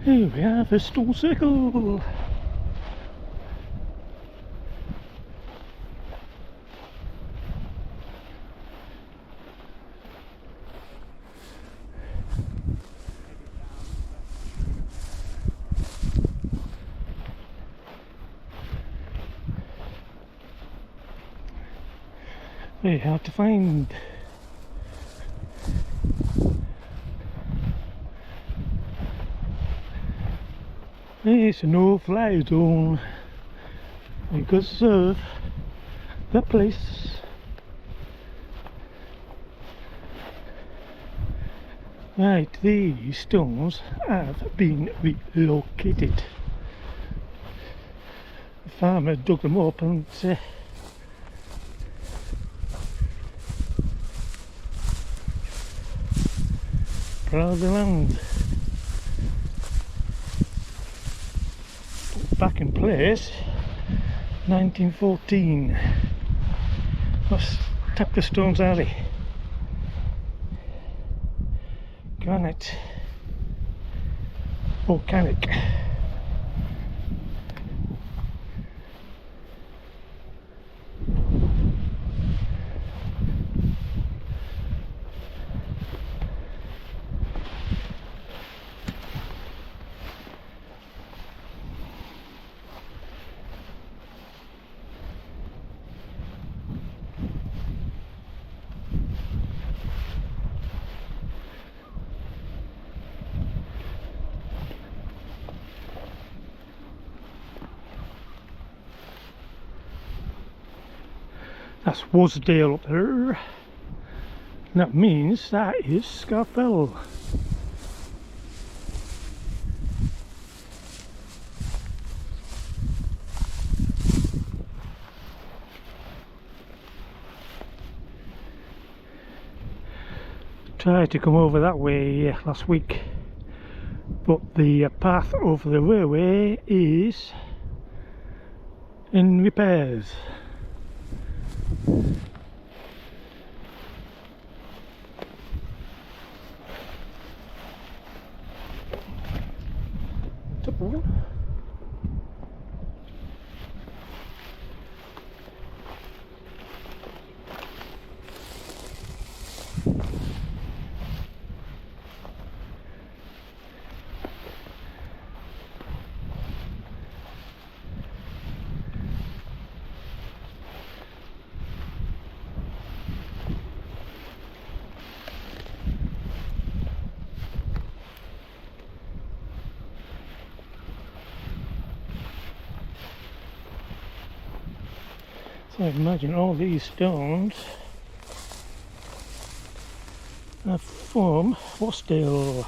Here we have a stone circle. Very hard to find. It's a no-fly zone because of the place. Right, these stones have been relocated. The farmer dug them up and plowed the land. Back in place 1914. What type of stones are they? Granite, volcanic. That's Wasdale up there, and that means that is Scarfell. Tried to come over that way last week, but the path over the railway is in repairs. So imagine all these stones are from Wasdale.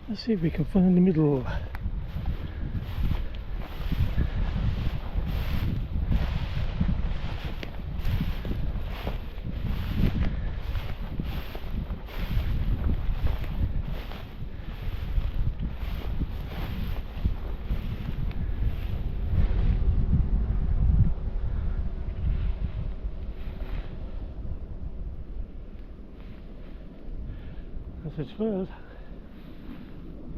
Let's see if we can find the middle. That's as far as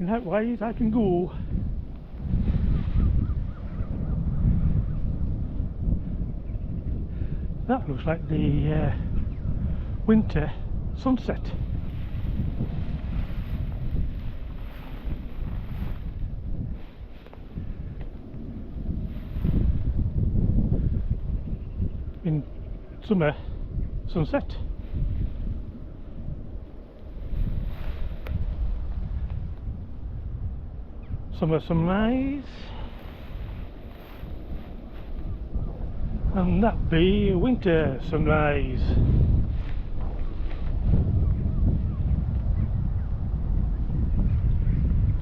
in that way I can go. That looks like the winter sunset. In summer sunset. summer sunrise, and that be a winter sunrise.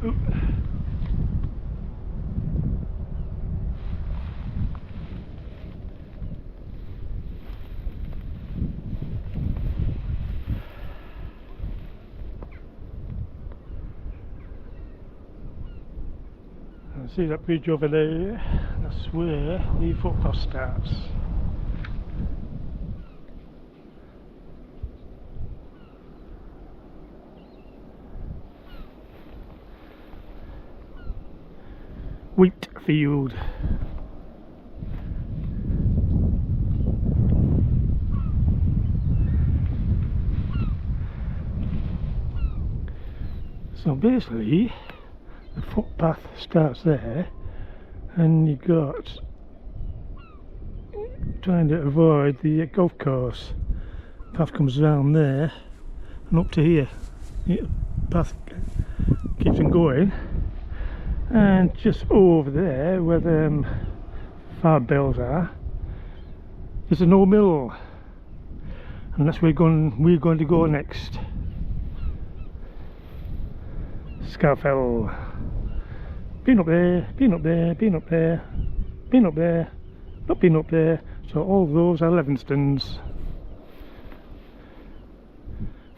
Ooh. See that bridge over there? That's where the footpath starts. Wheat field. So basically the footpath starts there, and you got trying to avoid the golf course. Path comes around there and up to here. The path keeps on going, and just over there where the far bells are, there's an old mill, and that's where we're going to go next. Scarfell. Been up there, been up there, been up there, been up there, not been up there. So all those are Levinstons.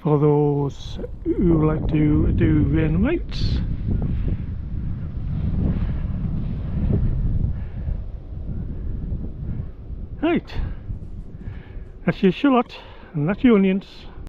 For those who like to do rain lights. Right, that's your shallot and that's your onions.